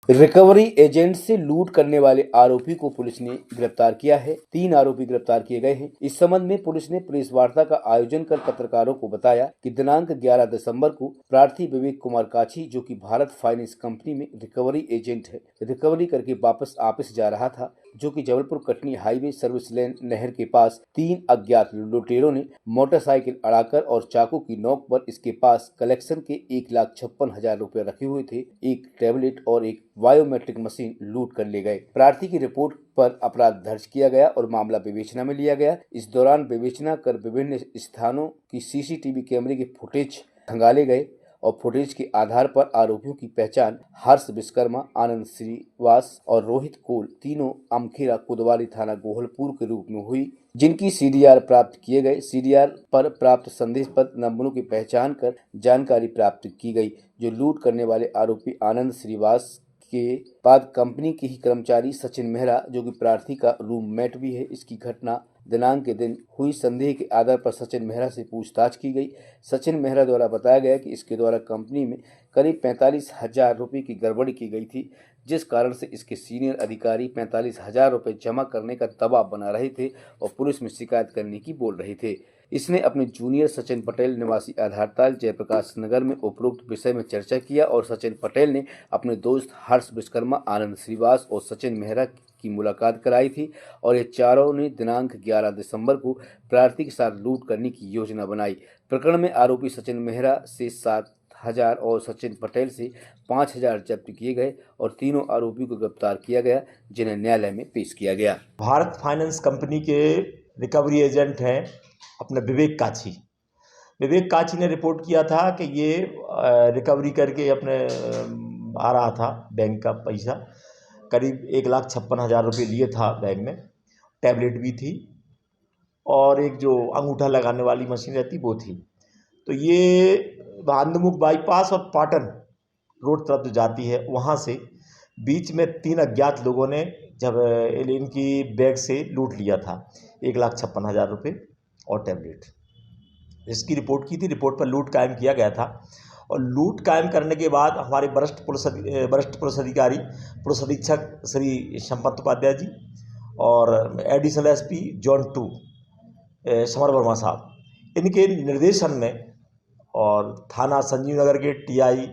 Recovery agent से लूट करने वाले आरोपी को पुलिस ने गिरफ्तार किया है। 3 आरोपी गिरफ्तार किए गए हैं। इस संबंध में पुलिस ने प्रेस वार्ता का आयोजन कर पत्रकारों को बताया कि दिनांक 11 दिसंबर को प्रार्थी विवेक कुमार काछी, जो कि भारत फाइनेंस कंपनी में रिकवरी एजेंट है, रिकवरी करके वापस ऑफिस जा रहा था, जो कि Jabalpur Katni highway service lane नहर के पास 3 अज्ञात लुटेरों ने मोटरसाइकिल अड़ाकर और चाकू की नोक पर इसके पास कलेक्शन के 1,56,000 रुपए रखे हुए थे, एक टैबलेट और एक बायोमेट्रिक मशीन लूट कर ले गए। प्रार्थी की रिपोर्ट पर अपराध दर्ज किया गया और मामला विवेचना में लिया गया। इस दौरान विवेचना कर विभिन्न स्थानों की सीसीटीवी कैमरे के फुटेज खंगाले गए और फुटेज के आधार पर आरोपियों की पहचान हर्ष विश्वकर्मा, आनंद श्रीवास और रोहित कोल, तीनों अमखेरा कोतवाली थाना गोहलपुर के रूप में हुई, जिनकी सीडीआर प्राप्त किए गए। सीडीआर पर प्राप्त संदेश पत्र नंबरों की पहचान कर जानकारी प्राप्त की गई। जो लूट करने वाले आरोपी आनंद श्रीवास के बाद कंपनी के ही कर्मचारी सचिन मेहरा, जो कि प्रार्थी का रूममेट भी है, इसकी घटना दिनांक के दिन हुई संदेह के आधार पर सचिन मेहरा से पूछताछ की गई। सचिन मेहरा द्वारा बताया गया कि इसके द्वारा कंपनी में करीब 45,000 रुपये की गड़बड़ी की गई थी, जिस कारण से इसके सीनियर अधिकारी 45,000 रुपये जमा करने का दबाव बना रहे थे और पुलिस में शिकायत करने की बोल रहे थे। इसने अपने जूनियर सचिन पटेल निवासी आधारताल जयप्रकाश नगर में उपरोक्त विषय में चर्चा किया और सचिन पटेल ने अपने दोस्त हर्ष विश्वकर्मा, आनंद श्रीवास और सचिन मेहरा की मुलाकात कराई थी और ये चारों ने दिनांक 11 दिसंबर को प्रार्थी के साथ लूट करने की योजना बनाई। प्रकरण में आरोपी सचिन मेहरा से 7,000 और सचिन पटेल से 5,000 जब्त किए गए और तीनों आरोपियों को गिरफ्तार किया गया, जिन्हें न्यायालय में पेश किया गया। भारत फाइनेंस कंपनी के रिकवरी एजेंट हैं अपने विवेक काछी। विवेक काछी ने रिपोर्ट किया था कि ये रिकवरी करके अपने आ रहा था बैंक का पैसा, करीब 1,56,000 रुपये लिए था बैंक में, टैबलेट भी थी और एक जो अंगूठा लगाने वाली मशीन रहती वो थी। तो ये भांदमुख बाईपास और पाटन रोड तरफ जो जाती है वहाँ से बीच में 3 अज्ञात लोगों ने जब इनकी बैग से लूट लिया था 1,56,000 रुपये और टैबलेट। इसकी रिपोर्ट की थी, रिपोर्ट पर लूट कायम किया गया था और लूट कायम करने के बाद हमारे वरिष्ठ पुलिस अधिकारी, पुलिस अधीक्षक श्री संपत उपाध्याय जी और additional SP zone 2 summer Verma साहब, इनके निर्देशन में और थाना संजीव नगर के टीआई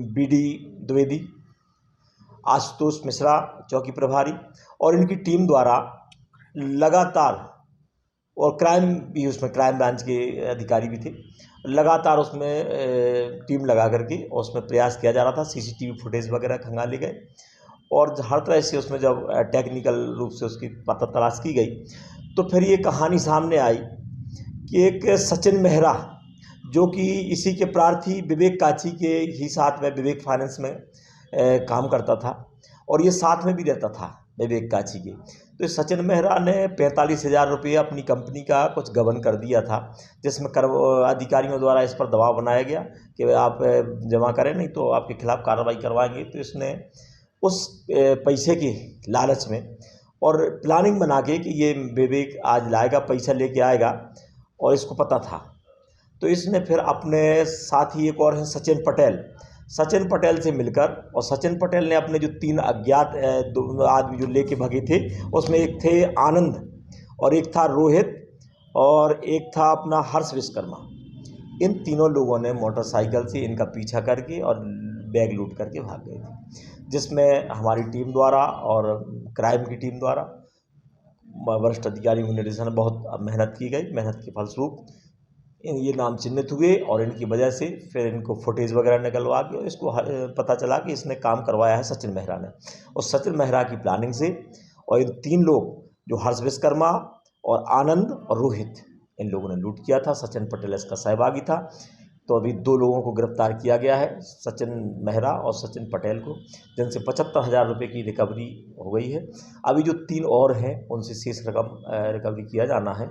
बीडी द्विवेदी, आशुतोष मिश्रा चौकी प्रभारी और इनकी टीम द्वारा लगातार, और क्राइम भी उसमें क्राइम ब्रांच के अधिकारी भी थे, लगातार उसमें टीम लगा करके और उसमें प्रयास किया जा रहा था। सीसीटीवी फुटेज वगैरह खंगाले गए और हर तरह से उसमें जब टेक्निकल रूप से उसकी पता तलाश की गई तो फिर ये कहानी सामने आई कि एक सचिन मेहरा, जो कि इसी के प्रार्थी विवेक काछी के ही साथ में विवेक फाइनेंस में काम करता था और ये साथ में भी रहता था विवेक काछी के। तो सचिन मेहरा ने 45,000 रुपये अपनी कंपनी का कुछ गबन कर दिया था, जिसमें अधिकारियों द्वारा इस पर दबाव बनाया गया कि आप जमा करें नहीं तो आपके खिलाफ़ कार्रवाई करवाएंगे। तो इसने उस पैसे के लालच में और प्लानिंग बना के कि ये विवेक आज लाएगा, पैसा लेके आएगा और इसको पता था, तो इसने फिर अपने साथी एक और हैं सचिन पटेल से मिलकर, और सचिन पटेल ने अपने जो 3 अज्ञात आदमी जो लेके भगे थे, उसमें एक थे आनंद और एक था रोहित और एक था अपना हर्ष विश्वकर्मा। इन तीनों लोगों ने मोटरसाइकिल से इनका पीछा करके और बैग लूट करके भाग गए थे, जिसमें हमारी टीम द्वारा और क्राइम की टीम द्वारा वरिष्ठ अधिकारियों के निर्देशन बहुत मेहनत की गई। मेहनत के फलस्वरूप ये नाम चिन्हित हुए और इनकी वजह से फिर इनको फुटेज वगैरह निकलवा के इसको पता चला कि इसने काम करवाया है सचिन मेहरा ने, और सचिन मेहरा की प्लानिंग से। और इन 3 लोग जो हर्ष विश्वकर्मा और आनंद और रोहित, इन लोगों ने लूट किया था। सचिन पटेल इसका सहभागी था। तो अभी 2 लोगों को गिरफ्तार किया गया है, सचिन मेहरा और सचिन पटेल को, जिनसे 75,000 रुपये की रिकवरी हो गई है। अभी जो 3 और हैं उनसे शेष रकम रिकवरी किया जाना है।